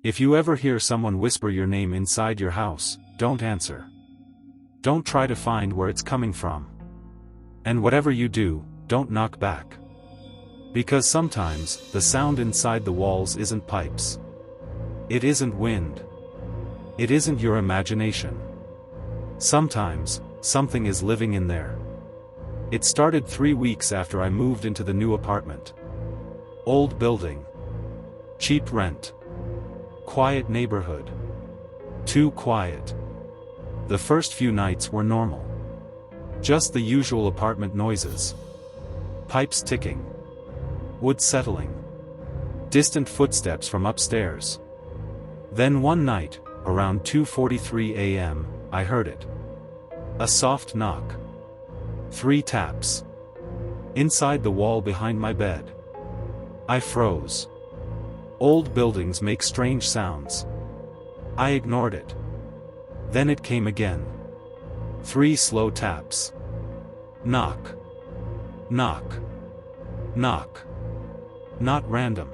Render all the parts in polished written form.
If you ever hear someone whisper your name inside your house, don't answer. Don't try to find where it's coming from. And whatever you do, don't knock back. Because sometimes, the sound inside the walls isn't pipes. It isn't wind. It isn't your imagination. Sometimes, something is living in there. It started 3 weeks after I moved into the new apartment. Old building. Cheap rent. Quiet neighborhood. Too quiet. The first few nights were normal. Just the usual apartment noises. Pipes ticking. Wood settling. Distant footsteps from upstairs. Then one night, around 2:43 a.m., I heard it. A soft knock. 3 taps. Inside the wall behind my bed. I froze. Old buildings make strange sounds. I ignored it. Then it came again. 3 slow taps. Knock. Knock. Knock. Not random.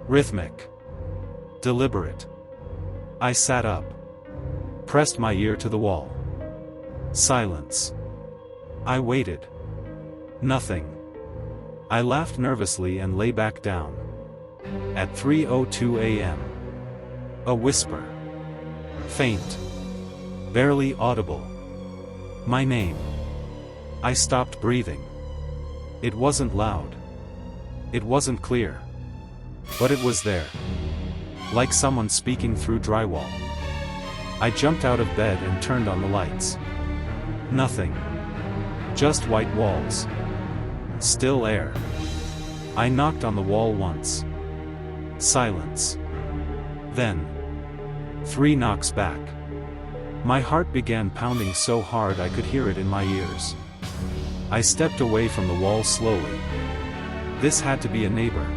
Rhythmic. Deliberate. I sat up. Pressed my ear to the wall. Silence. I waited. Nothing. I laughed nervously and lay back down. At 3:02 a.m. A whisper. Faint. Barely audible. My name. I stopped breathing. It wasn't loud. It wasn't clear. But it was there. Like someone speaking through drywall. I jumped out of bed and turned on the lights. Nothing. Just white walls. Still air. I knocked on the wall once. Silence. Then 3 knocks back. My heart began pounding so hard I could hear it in my ears. I stepped away from the wall slowly. This had to be a neighbor.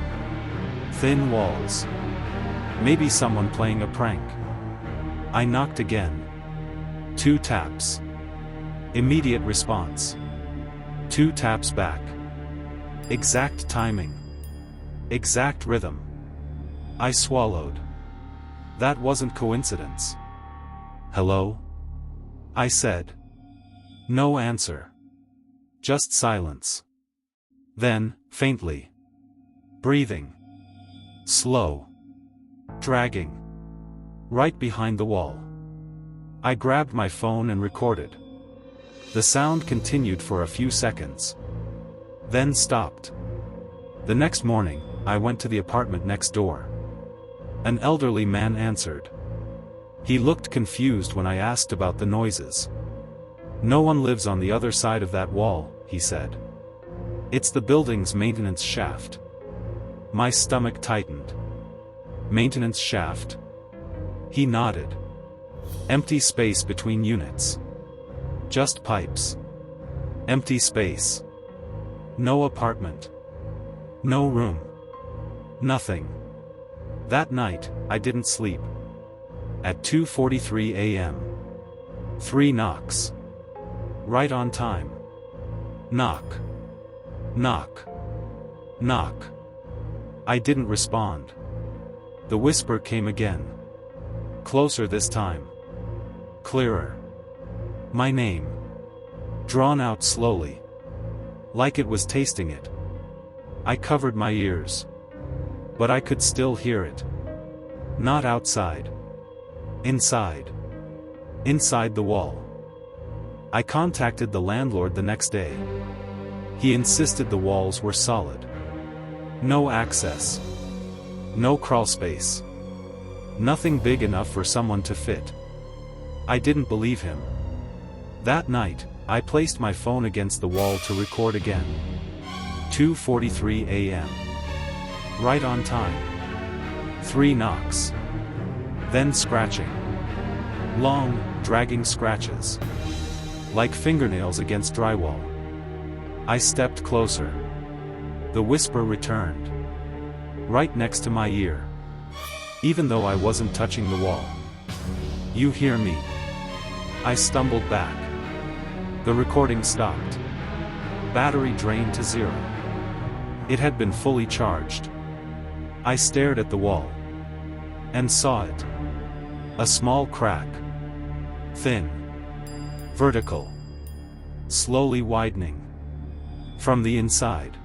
Thin walls. Maybe someone playing a prank. I knocked again. 2 taps. Immediate response. 2 taps back. Exact timing. Exact rhythm. I swallowed. That wasn't coincidence. Hello? I said. No answer. Just silence. Then, faintly. Breathing. Slow. Dragging. Right behind the wall. I grabbed my phone and recorded. The sound continued for a few seconds. Then stopped. The next morning, I went to the apartment next door. An elderly man answered. He looked confused when I asked about the noises. No one lives on the other side of that wall, he said. It's the building's maintenance shaft. My stomach tightened. Maintenance shaft? He nodded. Empty space between units. Just pipes. Empty space. No apartment. No room. Nothing. That night, I didn't sleep. At 2:43 a.m. 3 knocks. Right on time. Knock. Knock. Knock. I didn't respond. The whisper came again. Closer this time. Clearer. My name. Drawn out slowly. Like it was tasting it. I covered my ears. But I could still hear it. Not outside. Inside. Inside the wall. I contacted the landlord the next day. He insisted the walls were solid. No access. No crawlspace. Nothing big enough for someone to fit. I didn't believe him. That night, I placed my phone against the wall to record again. 2:43 a.m. Right on time. 3 knocks. Then scratching. Long, dragging scratches. Like fingernails against drywall. I stepped closer. The whisper returned. Right next to my ear. Even though I wasn't touching the wall. You hear me? I stumbled back. The recording stopped. Battery drained to 0. It had been fully charged. I stared at the wall. and saw it. A small crack. Thin. Vertical. Slowly widening. From the inside.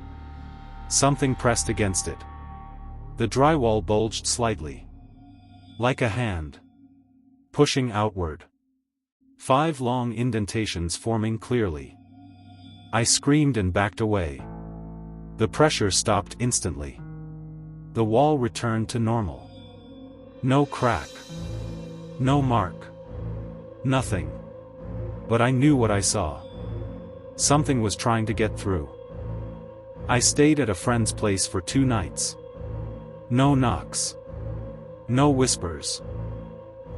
Something pressed against it. The drywall bulged slightly. Like a hand. Pushing outward. 5 long indentations forming clearly. I screamed and backed away. The pressure stopped instantly. The wall returned to normal. No crack. No mark. Nothing. But I knew what I saw. Something was trying to get through. I stayed at a friend's place for 2 nights. No knocks. No whispers.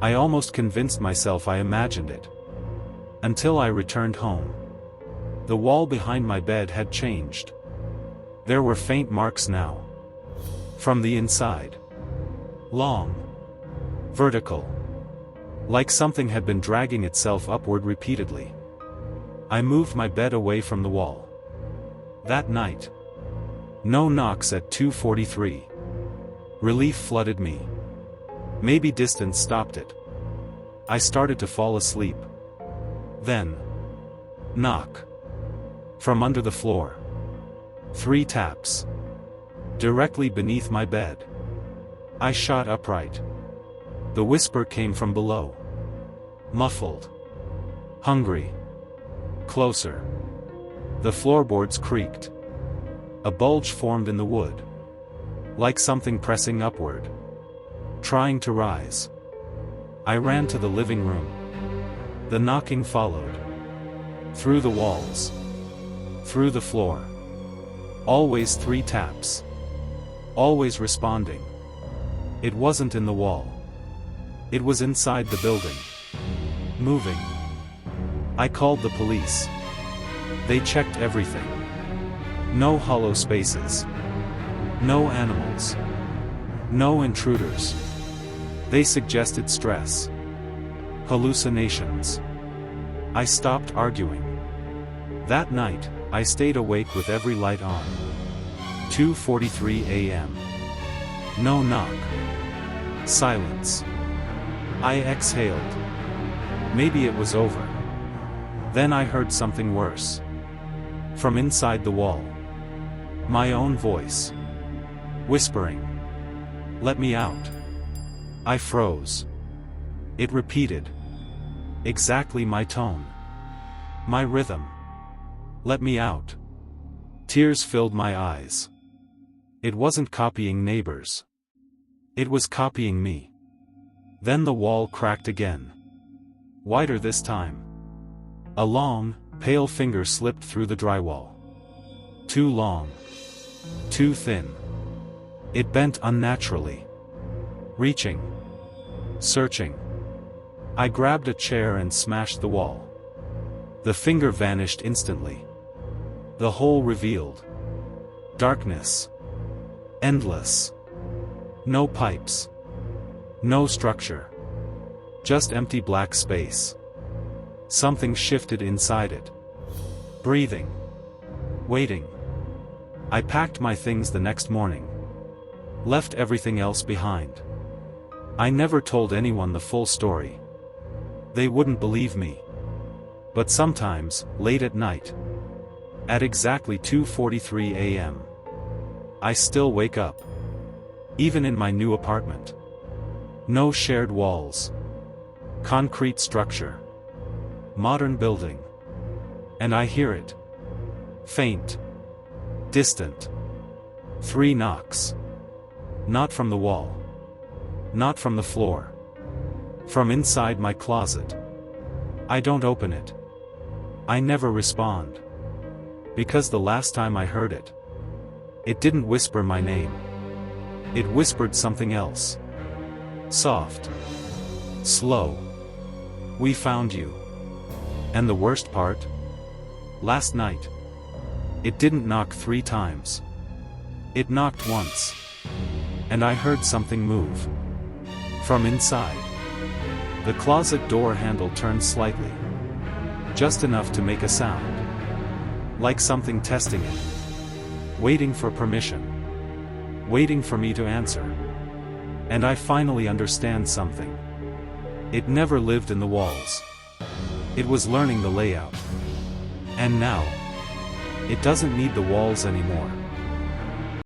I almost convinced myself I imagined it. Until I returned home. The wall behind my bed had changed. There were faint marks now. From the inside. Long. Vertical. Like something had been dragging itself upward repeatedly. I moved my bed away from the wall. That night. No knocks at 2:43. Relief flooded me. Maybe distance stopped it. I started to fall asleep. Then. Knock. From under the floor. 3 taps. Directly beneath my bed. I shot upright. The whisper came from below. Muffled. Hungry. Closer. The floorboards creaked. A bulge formed in the wood. Like something pressing upward. Trying to rise. I ran to the living room. The knocking followed. Through the walls. Through the floor. Always 3 taps. Always responding. It wasn't in the wall. It was inside the building. Moving. I called the police. They checked everything. No hollow spaces. No animals. No intruders. They suggested stress. Hallucinations. I stopped arguing. That night, I stayed awake with every light on. 2:43 a.m. No knock. Silence. I exhaled. Maybe it was over. Then I heard something worse. From inside the wall. My own voice. Whispering. Let me out. I froze. It repeated. Exactly my tone. My rhythm. Let me out. Tears filled my eyes. It wasn't copying neighbors. It was copying me. Then the wall cracked again. Wider this time. A long, pale finger slipped through the drywall. Too long. Too thin. It bent unnaturally. Reaching. Searching. I grabbed a chair and smashed the wall. The finger vanished instantly. The hole revealed. Darkness. Endless. No pipes. No structure. Just empty black space. Something shifted inside it. Breathing. Waiting. I packed my things the next morning. Left everything else behind. I never told anyone the full story. They wouldn't believe me. But sometimes, late at night, at exactly 2:43 a.m., I still wake up. Even in my new apartment. No shared walls. Concrete structure. Modern building. And I hear it. Faint. Distant. 3 knocks. Not from the wall. Not from the floor. From inside my closet. I don't open it. I never respond. Because the last time I heard it, it didn't whisper my name. It whispered something else. Soft. Slow. We found you. And the worst part? Last night. It didn't knock 3 times. It knocked once. And I heard something move. From inside. The closet door handle turned slightly. Just enough to make a sound. Like something testing it. Waiting for permission. Waiting for me to answer. And I finally understand something. It never lived in the walls. It was learning the layout. And now, it doesn't need the walls anymore.